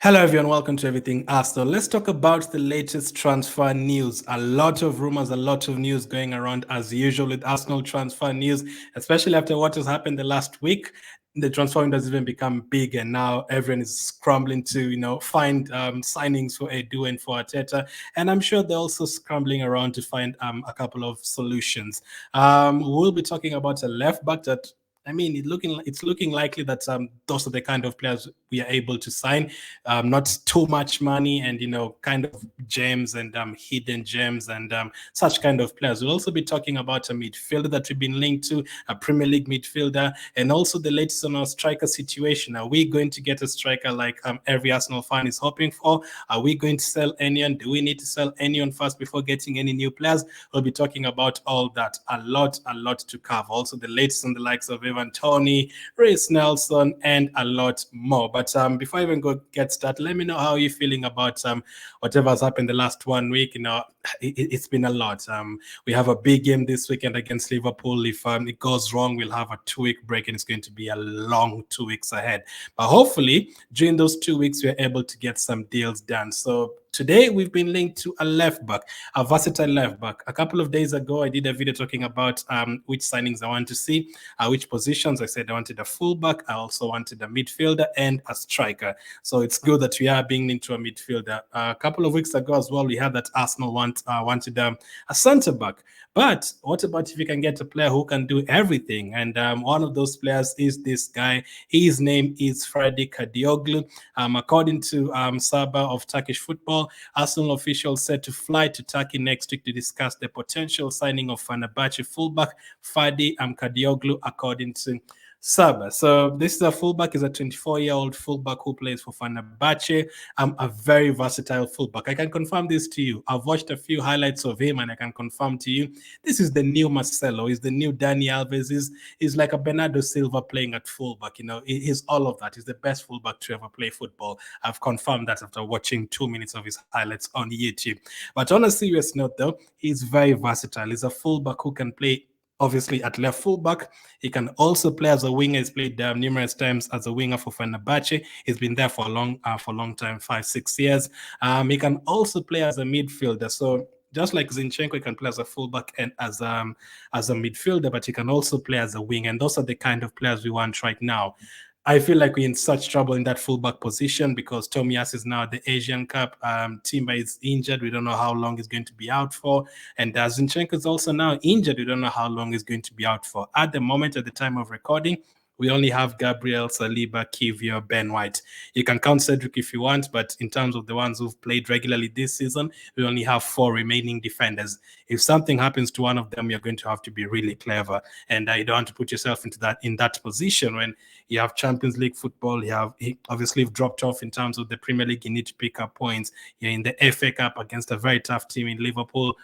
Hello, everyone. Welcome to Everything Arsenal. Let's talk about the latest transfer news. A lot of rumors, a lot of news going around as usual with Arsenal transfer news, especially after what has happened the last week. The transfer window has even become big, and now everyone is scrambling to, find signings for Edu and for Arteta. And I'm sure they're also scrambling around to find a couple of solutions. We'll be talking about a left back that it's looking likely that those are the kind of players we are able to sign. Not too much money, and kind of gems and hidden gems and such kind of players. We'll also be talking about a midfielder that we've been linked to, a Premier League midfielder, and also the latest on our striker situation. Are we going to get a striker like every Arsenal fan is hoping for? Are we going to sell anyone? Do we need to sell anyone first before getting any new players? We'll be talking about all that. A lot to cover. Also the latest on the likes of Evan Toney, Reece Nelson, and a lot more. But before I even get started, let me know how you're feeling about whatever's happened the last 1 week. It's been a lot. We have a big game this weekend against Liverpool. If it goes wrong, we'll have a 2-week break, and it's going to be a long 2 weeks ahead. But hopefully, during those 2 weeks, we're able to get some deals done. So today, we've been linked to a left back, a versatile left back. A couple of days ago, I did a video talking about which signings I want to see, which positions. I said I wanted a fullback. I also wanted a midfielder and a striker. So it's good that we are being linked to a midfielder. A couple of weeks ago as well, we had that Arsenal wanted a centre back. But what about if you can get a player who can do everything? And one of those players is this guy. His name is Ferdi Kadioglu. According to Saba of Turkish Football, Arsenal officials said to fly to Turkey next week to discuss the potential signing of Fenerbahce fullback Ferdi Kadioglu, according to Saba. So this is a fullback, is a 24-year-old fullback who plays for Fenerbahce. A very versatile fullback. I can confirm this to you. I've watched a few highlights of him, and I can confirm to you this is the new Marcelo. He's the new Dani Alves. He's like a Bernardo Silva playing at fullback. He's all of that. He's the best fullback to ever play football. I've confirmed that after watching 2 minutes of his highlights on YouTube. But on a serious note, though, he's very versatile. He's a fullback who can play obviously at left fullback. He can also play as a winger. He's played numerous times as a winger for Fenerbahce. He's been there for a long time, 5-6 years. He can also play as a midfielder. So just like Zinchenko, he can play as a fullback and as a midfielder, but he can also play as a wing. And those are the kind of players we want right now. I feel like we're in such trouble in that fullback position because Tomias is now at the Asian Cup. Timber is injured. We don't know how long he's going to be out for. And Zinchenko is also now injured. We don't know how long he's going to be out for. At the moment, at the time of recording, we only have Gabriel, Saliba, Kivior, Ben White. You can count Cedric if you want, but in terms of the ones who've played regularly this season, we only have 4 remaining defenders. If something happens to one of them, you're going to have to be really clever. And you don't want to put yourself in that position when you have Champions League football. Obviously you've dropped off in terms of the Premier League. You need to pick up points. You're in the FA Cup against a very tough team in Liverpool.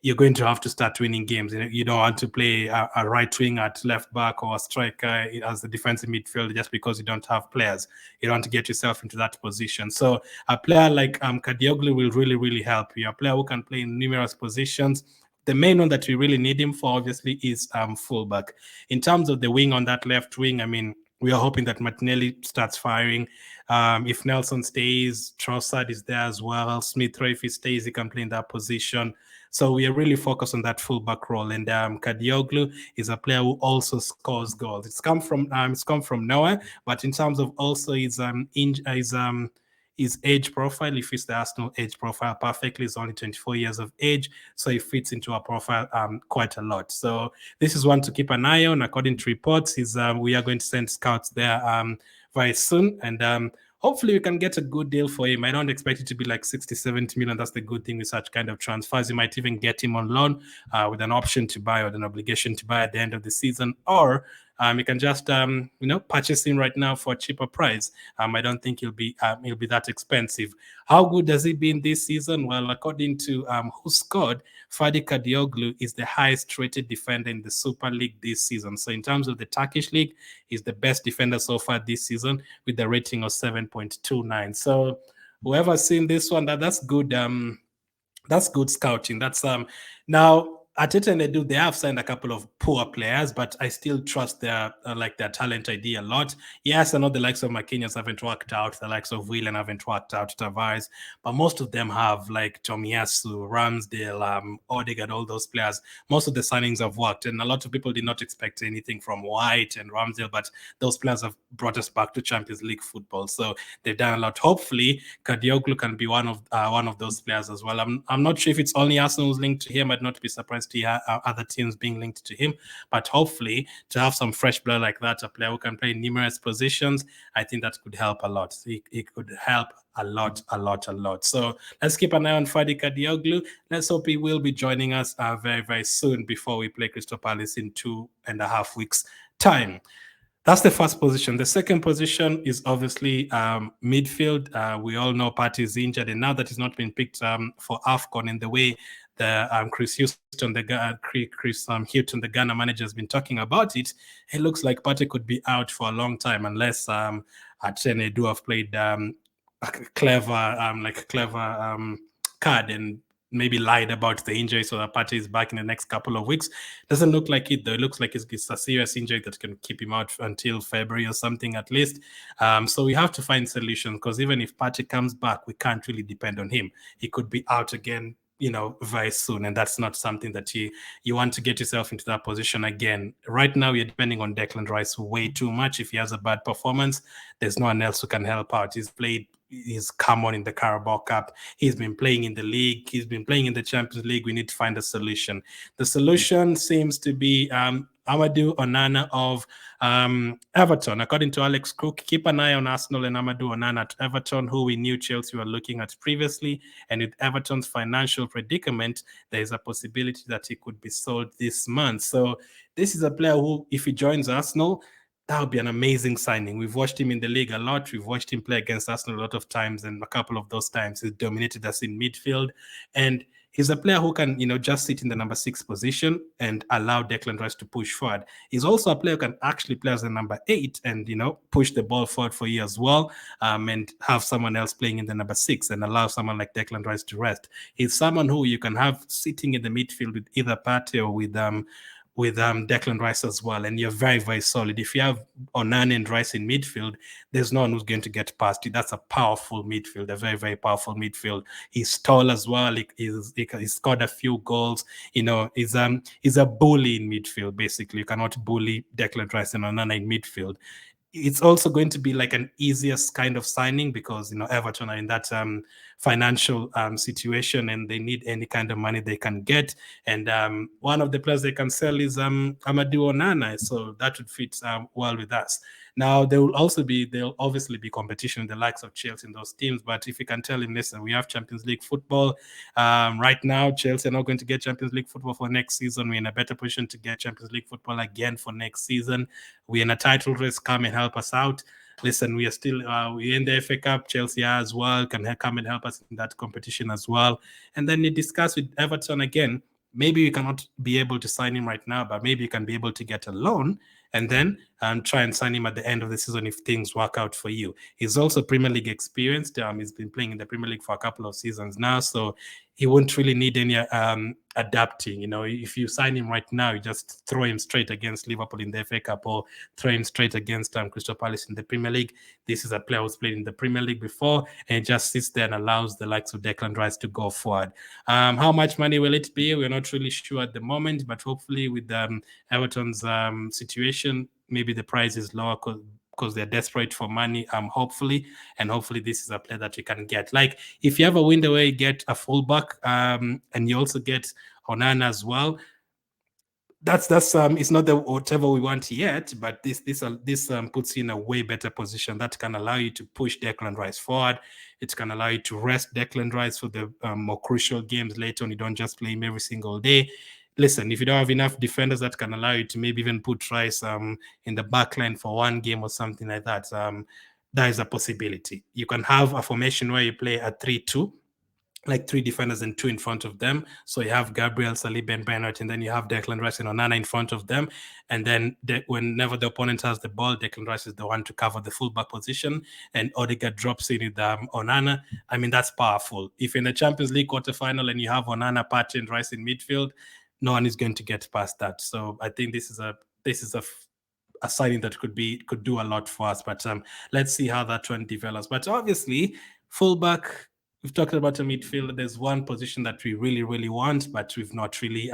You're going to have to start winning games. You don't want to play a right wing at left back or a striker as a defensive midfielder just because you don't have players. You don't want to get yourself into that position. So a player like Kadioglu will really, really help you. A player who can play in numerous positions. The main one that we really need him for, obviously, is fullback. In terms of the wing on that left wing, we are hoping that Martinelli starts firing. If Nelson stays, Trossard is there as well. Smith Rowe, if he stays, he can play in that position. So we are really focused on that fullback role. And Kadioglu is a player who also scores goals. It's come from nowhere, but in terms of also his age profile, he fits the Arsenal age profile perfectly. He's only 24 years of age, so he fits into our profile quite a lot. So this is one to keep an eye on. According to reports, we are going to send scouts there very soon, and hopefully we can get a good deal for him. I don't expect it to be like 60, 70 million. That's the good thing with such kind of transfers. You might even get him on loan with an option to buy or an obligation to buy at the end of the season, or you can just purchase him right now for a cheaper price. I don't think he'll be that expensive. How good has he been this season? Well, according to Who Scored, Ferdi Kadioglu is the highest rated defender in the Super League this season. So in terms of the Turkish league, he's the best defender so far this season with a rating of 7.29. So whoever's seen this one, that's good. That's good scouting. That's now Arteta and Edu, they have signed a couple of poor players, but I still trust their talent ID a lot. Yes, I know the likes of Marquinhos haven't worked out, the likes of Willian haven't worked out, Tavares, but most of them have, like Tomiyasu, Ramsdale, Odegaard, all those players. Most of the signings have worked, and a lot of people did not expect anything from White and Ramsdale, but those players have brought us back to Champions League football, so they've done a lot. Hopefully, Kadioglu can be one of those players as well. I'm not sure if it's only Arsenal who's linked to him. I'd not be surprised to hear other teams being linked to him. But hopefully, to have some fresh blood like that, a player who can play in numerous positions, I think that could help a lot. It could help a lot. So let's keep an eye on Ferdi Kadioglu. Let's hope he will be joining us very, very soon before we play Crystal Palace in 2.5 weeks' time. That's the first position. The second position is obviously midfield. We all know Partey is injured, and now that he's not been picked for AFCON in the way the Chris Houston, the Ghana manager, has been talking about it, it looks like Partey could be out for a long time unless Arsene do have played a clever card and maybe lied about the injury so that Partey is back in the next couple of weeks. Doesn't look like it, though. It looks like it's a serious injury that can keep him out until February or something at least. So we have to find solutions, because even if Partey comes back, we can't really depend on him. He could be out again, very soon, and that's not something that you want to get yourself into that position again. Right now, you're depending on Declan Rice way too much. If he has a bad performance, there's no one else who can help out. He's come on in the Carabao Cup. He's been playing in the league. He's been playing in the Champions League. We need to find a solution. The solution seems to be Amadou Onana of Everton. According to Alex Cook, keep an eye on Arsenal and Amadou Onana at Everton, who we knew Chelsea were looking at previously. And with Everton's financial predicament, there is a possibility that he could be sold this month. So this is a player who, if he joins Arsenal, that would be an amazing signing. We've watched him in the league a lot. We've watched him play against Arsenal a lot of times, and a couple of those times he's dominated us in midfield. And he's a player who can, just sit in the number 6 position and allow Declan Rice to push forward. He's also a player who can actually play as a number 8 and, push the ball forward for you as well, and have someone else playing in the number 6 and allow someone like Declan Rice to rest. He's someone who you can have sitting in the midfield with either Partey or with Declan Rice as well, and you're very, very solid. If you have Onana and Rice in midfield, there's no one who's going to get past you. That's a powerful midfield, a very, very powerful midfield. He's tall as well. He scored a few goals. He's a bully in midfield, basically. You cannot bully Declan Rice and Onana in midfield. It's also going to be like an easiest kind of signing because, Everton are in that financial situation and they need any kind of money they can get. And one of the players they can sell is Amadou Onana. So that would fit well with us. Now, there'll obviously be competition in the likes of Chelsea in those teams. But if you can tell him, listen, we have Champions League football. Right now, Chelsea are not going to get Champions League football for next season. We're in a better position to get Champions League football again for next season. We're in a title race. Come and help us out. Listen, we are still we're in the FA Cup. Chelsea as well can come and help us in that competition as well. And then you discuss with Everton again. Maybe you cannot be able to sign him right now, but maybe you can be able to get a loan and then try and sign him at the end of the season if things work out for you. He's also Premier League experienced. He's been playing in the Premier League for a couple of seasons now, so he won't really need any adapting. If you sign him right now, you just throw him straight against Liverpool in the FA Cup or throw him straight against Crystal Palace in the Premier League. This is a player who's played in the Premier League before and it just sits there and allows the likes of Declan Rice to go forward. How much money will it be? We're not really sure at the moment, but hopefully with Everton's situation, maybe the price is lower because they're desperate for money, hopefully this is a player that you can get. Like if you have a window where you get a fullback and you also get Onana as well, that's it's not the whatever we want yet, but this puts you in a way better position that can allow you to push Declan Rice forward. It can allow you to rest Declan Rice for the more crucial games later on. You don't just play him every single day. Listen, if you don't have enough defenders that can allow you to maybe even put Rice in the back line for one game or something like that, that is a possibility. You can have a formation where you play a 3-2, like 3 defenders and 2 in front of them. So you have Gabriel, Saliba, and Bernard, and then you have Declan Rice and Onana in front of them. And then whenever the opponent has the ball, Declan Rice is the one to cover the fullback position, and Odegaard drops in with Onana. I mean, that's powerful. If in the Champions League quarterfinal and you have Onana, Partey, and Rice in midfield, no one is going to get past that. So I think this is a signing that could do a lot for us. But let's see how that one develops. But obviously, fullback. We've talked about a midfield. There's one position that we really, really want, but we've not really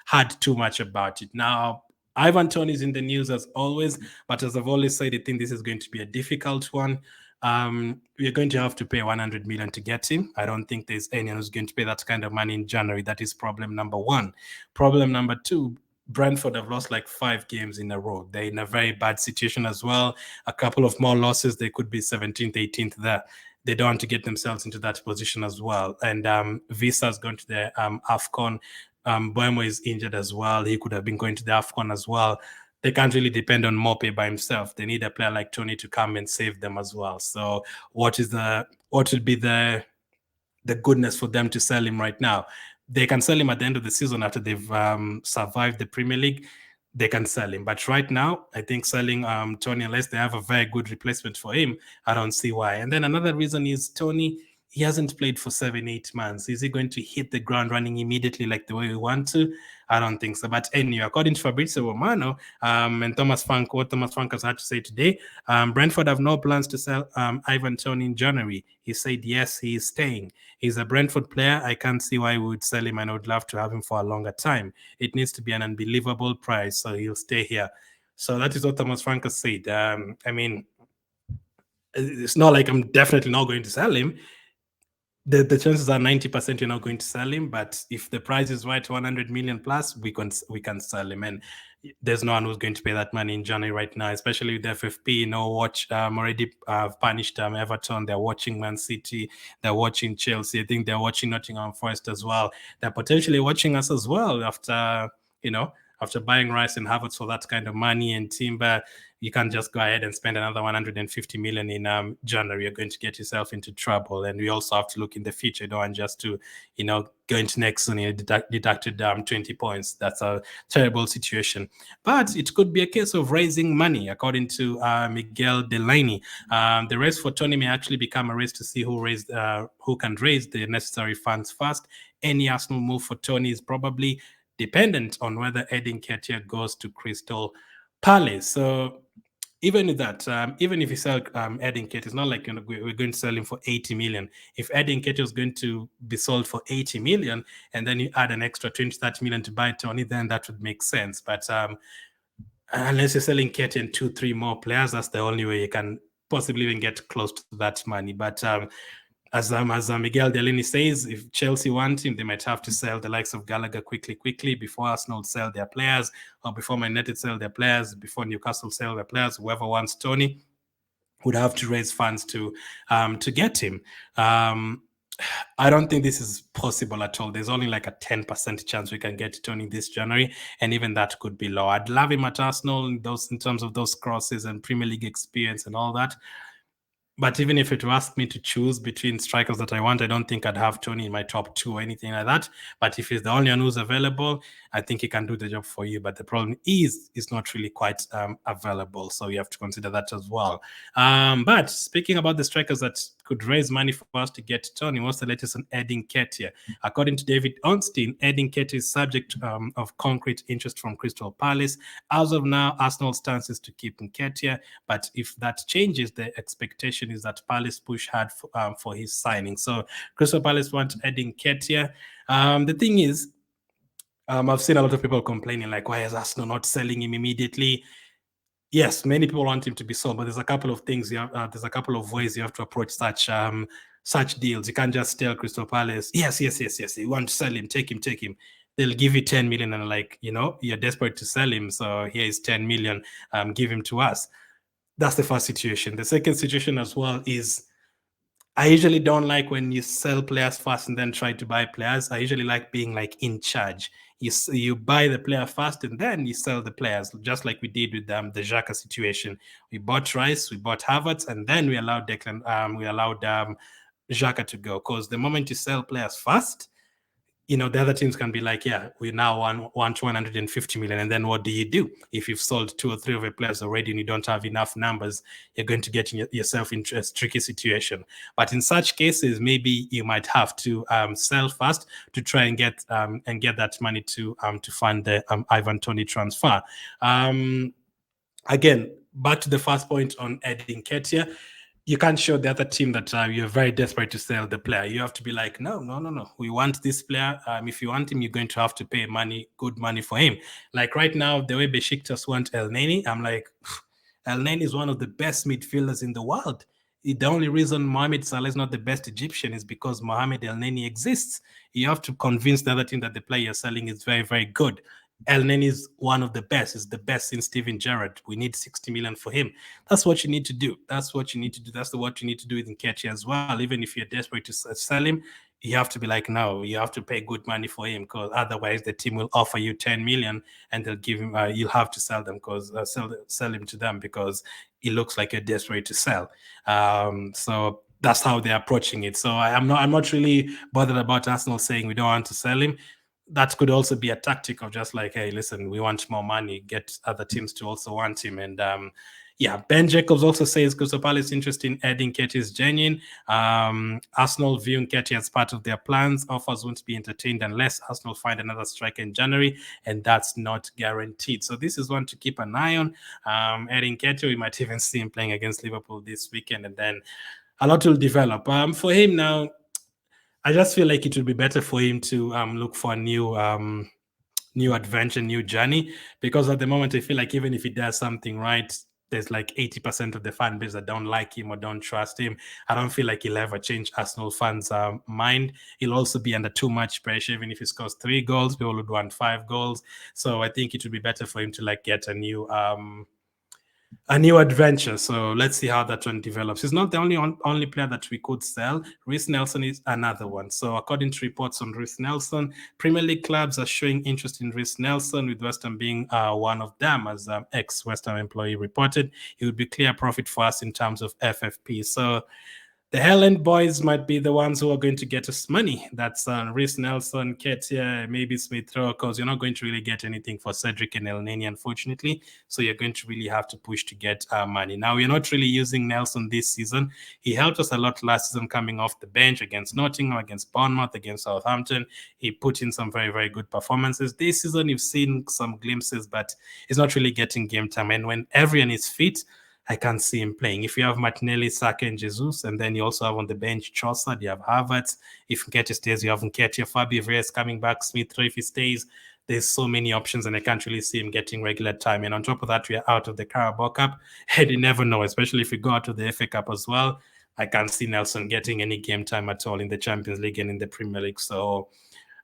had too much about it. Now, Ivan Toney is in the news as always, but as I've always said, I think this is going to be a difficult one. We're going to have to pay 100 million to get him. I don't think there's anyone who's going to pay that kind of money in January. That is problem number one. Problem number two, Brentford have lost like 5 games in a row. They're in a very bad situation as well. A couple of more losses, they could be 17th, 18th there. They don't want to get themselves into that position as well. And Visa's going to the AFCON. Boemo is injured as well. He could have been going to the AFCON as well. They can't really depend on Mope by himself. They need a player like Toney to come and save them as well. So what would be the goodness for them to sell him right now? They can sell him at the end of the season after they've survived the Premier League. They can sell him. But right now, I think selling Toney, unless they have a very good replacement for him, I don't see why. And then another reason is Toney, he hasn't played for 7-8 months. Is he going to hit the ground running immediately like the way we want to? I don't think so. But anyway, according to Fabrizio Romano and what Thomas Frank has had to say today, Brentford have no plans to sell Ivan Toney in January. He said, yes, he is staying. He's a Brentford player. I can't see why we would sell him, and I would love to have him for a longer time. It needs to be an unbelievable price, so he'll stay here. So that is what Thomas Frank has said. I mean, it's not like I'm definitely not going to sell him. The chances are 90% you're not going to sell him, but if the price is right, 100 million plus, we can sell him. And there's no one who's going to pay that money in January right now, especially with the FFP. Already punished Everton. They're watching Man City. They're watching Chelsea. I think they're watching Nottingham Forest as well. They're potentially watching us as well after buying Rice and Havertz for that kind of money and Timber. You can't just go ahead and spend another 150 million in January. You're going to get yourself into trouble. And we also have to look in the future. You don't want just to, go into next season and deducted 20 points. That's a terrible situation. But it could be a case of raising money, according to Miguel Delaney. The race for Toney may actually become a race to see who can raise the necessary funds first. Any Arsenal move for Toney is probably dependent on whether Eddie Nketiah goes to Crystal Palace. So even with that, even if you sell Eddie Nketiah, it's not like we're going to sell him for 80 million. If Eddie Nketiah is going to be sold for 80 million and then you add an extra 20-30 million to buy Toney, then that would make sense. But unless you're selling Nketiah and 2-3 more players, that's the only way you can possibly even get close to that money. But as Miguel Delaney says, if Chelsea want him, they might have to sell the likes of Gallagher quickly before Arsenal sell their players, or before Man United sell their players, before Newcastle sell their players. Whoever wants Toney would have to raise funds to get him. I don't think this is possible at all. There's only like a 10% chance we can get Toney this January, and even that could be low. I'd love him at Arsenal in terms of those crosses and Premier League experience and all that. But even if it asked me to choose between strikers that I want, I don't think I'd have Toney in my top 2 or anything like that. But if he's the only one who's available, I think he can do the job for you. But the problem is not really quite available. So you have to consider that as well. But speaking about the strikers that could raise money for us to get Toney, what's the latest on Eddie Nketiah? According to David Ornstein, Eddie Nketiah is subject of concrete interest from Crystal Palace. As of now, Arsenal's stance is to keep Nketiah. But if that changes, the expectation is that Palace push hard for his signing. So Crystal Palace want Eddie Nketiah. The thing is, I've seen a lot of people complaining, like, why is Arsenal not selling him immediately? Yes, many people want him to be sold, but there's a couple of things. There's a couple of ways you have to approach such deals. You can't just tell Crystal Palace, yes, you want to sell him, take him. They'll give you 10 million and you're desperate to sell him. So here is 10 million, give him to us. That's the first situation. The second situation as well is, I usually don't like when you sell players first and then try to buy players. I usually like being like in charge. You buy the player first and then you sell the players, just like we did with the Xhaka situation. We bought Rice, we bought Havertz, and then we allowed Xhaka to go. Because the moment you sell players first, the other teams can be like, yeah, we now want 150 million. And then what do you do? If you've sold 2 or 3 of your players already and you don't have enough numbers, you're going to get yourself into a tricky situation. But in such cases, maybe you might have to sell fast to try and get that money to fund the Ivan Toney transfer. Again, back to the first point on Eddie Nketiah, you can't show the other team that you're very desperate to sell the player. You have to be like, no. We want this player. If you want him, you're going to have to pay good money for him. Like right now, the way Besiktas want El Neni, I'm like, El Neni is one of the best midfielders in the world. The only reason Mohamed Salah is not the best Egyptian is because Mohamed El Neni exists. You have to convince the other team that the player you're selling is very, very good. El Neni is one of the best. Is the best since Steven Gerrard. We need 60 million for him. That's what you need to do. That's what you need to do with Nketiah as well. Even if you're desperate to sell him, you have to be like, no, you have to pay good money for him, because otherwise the team will offer you 10 million and they'll give him. You'll have to sell them because sell him to them because it looks like you're desperate to sell. So that's how they're approaching it. So I'm not really bothered about Arsenal saying we don't want to sell him. That could also be a tactic of just like, hey, listen, we want more money, get other teams to also want him. And Ben Jacobs also says Crystal Palace interest in Eddie Nketiah is genuine. Arsenal view Nketiah as part of their plans. Offers won't be entertained unless Arsenal find another striker in January, and that's not guaranteed. So this is one to keep an eye on. Eddie Nketiah, we might even see him playing against Liverpool this weekend, and then a lot will develop. For him now, I just feel like it would be better for him to look for a new adventure, new journey, because at the moment I feel like even if he does something right, there's like 80% of the fan base that don't like him or don't trust him. I don't feel like he'll ever change Arsenal fans' mind. He'll also be under too much pressure. Even if he scores 3 goals, people would want 5 goals. So I think it would be better for him to like get a new adventure. So let's see how that one develops. He's not the only player that we could sell. Reece Nelson is another one. So according to reports on Reece Nelson, Premier League clubs are showing interest in Reece Nelson, with West Ham being one of them. As ex-West Ham employee reported, it would be clear profit for us in terms of FFP. So the Haaland boys might be the ones who are going to get us money. That's Reece Nelson, Nketiah, maybe Smith Rowe, because you're not going to really get anything for Cedric and El Neni, unfortunately. So you're going to really have to push to get money. Now, we're not really using Nelson this season. He helped us a lot last season coming off the bench against Nottingham, against Bournemouth, against Southampton. He put in some very, very good performances. This season, you've seen some glimpses, but he's not really getting game time. And when everyone is fit, I can't see him playing. If you have Martinelli, Saka, and Jesus, and then you also have on the bench Trossard, you have Havertz. If Nketiah stays, you have Nketiah. Fabio Vieira is coming back. Smith Rowe, if he stays, there's so many options, and I can't really see him getting regular time. And on top of that, we are out of the Carabao Cup. And you never know, especially if we go out of the FA Cup as well. I can't see Nelson getting any game time at all in the Champions League and in the Premier League. So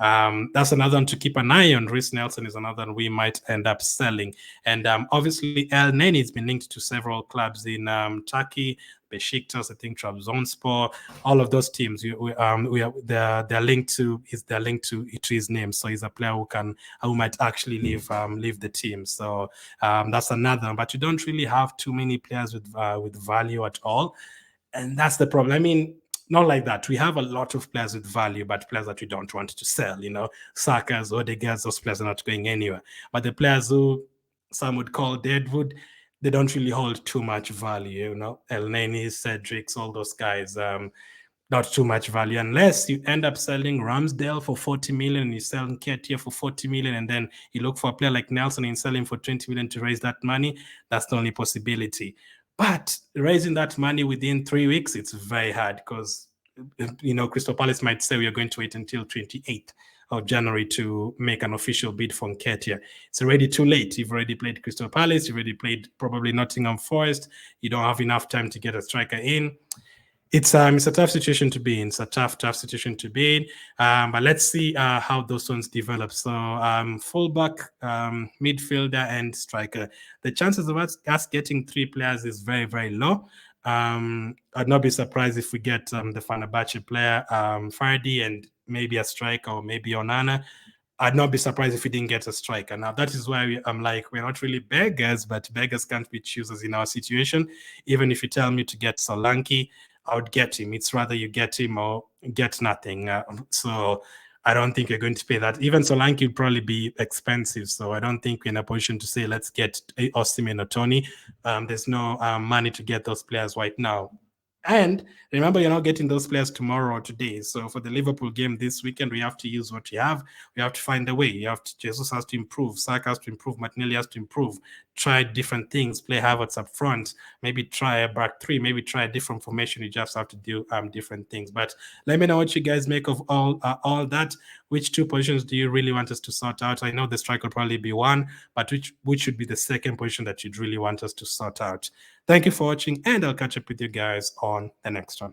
that's another one to keep an eye on. Reece Nelson is another one we might end up selling. And obviously, El Neni has been linked to several clubs in Turkey, Besiktas, I think Trabzonspor, all of those teams. They're linked to his name. So he's a player who might actually leave the team. So that's another one. But you don't really have too many players with value at all, and that's the problem. I mean, not like that. We have a lot of players with value, but players that we don't want to sell. Saka's, Odegaard's, those players are not going anywhere. But the players who some would call deadwood, they don't really hold too much value. El Neni, Cedric's, all those guys. Not too much value, unless you end up selling Ramsdale for 40 million and you sell Nketiah for 40 million, and then you look for a player like Nelson and sell him for 20 million to raise that money. That's the only possibility. But raising that money within 3 weeks, it's very hard, because Crystal Palace might say we are going to wait until 28th of January to make an official bid for Nketiah. It's already too late. You've already played Crystal Palace. You've already played probably Nottingham Forest. You don't have enough time to get a striker in. It's a tough situation to be in. It's a tough situation to be in. But let's see how those ones develop. So fullback, midfielder, and striker. The chances of us getting 3 players is very, very low. I'd not be surprised if we get the Fenerbahce player, Ferdi, and maybe a striker, or maybe Onana. I'd not be surprised if we didn't get a striker. Now, that is why I'm like, we're not really beggars, but beggars can't be choosers in our situation. Even if you tell me to get Solanke, I would get him. It's rather you get him or get nothing. So I don't think you're going to pay that. Even Solanke would probably be expensive. So I don't think we're in a position to say, let's get Osimhen or Tony. There's no money to get those players right now. And remember, you're not getting those players tomorrow or today. So for the Liverpool game this weekend, we have to use what we have. We have to find a way. Jesus has to improve. Saka has to improve. Martinelli has to improve. Try different things. Play Havertz up front. Maybe try a back three. Maybe try a different formation. You just have to do different things. But let me know what you guys make of all that. Which two positions do you really want us to sort out? I know the strike will probably be one, but which should be the second position that you'd really want us to sort out? Thank you for watching, and I'll catch up with you guys on the next one.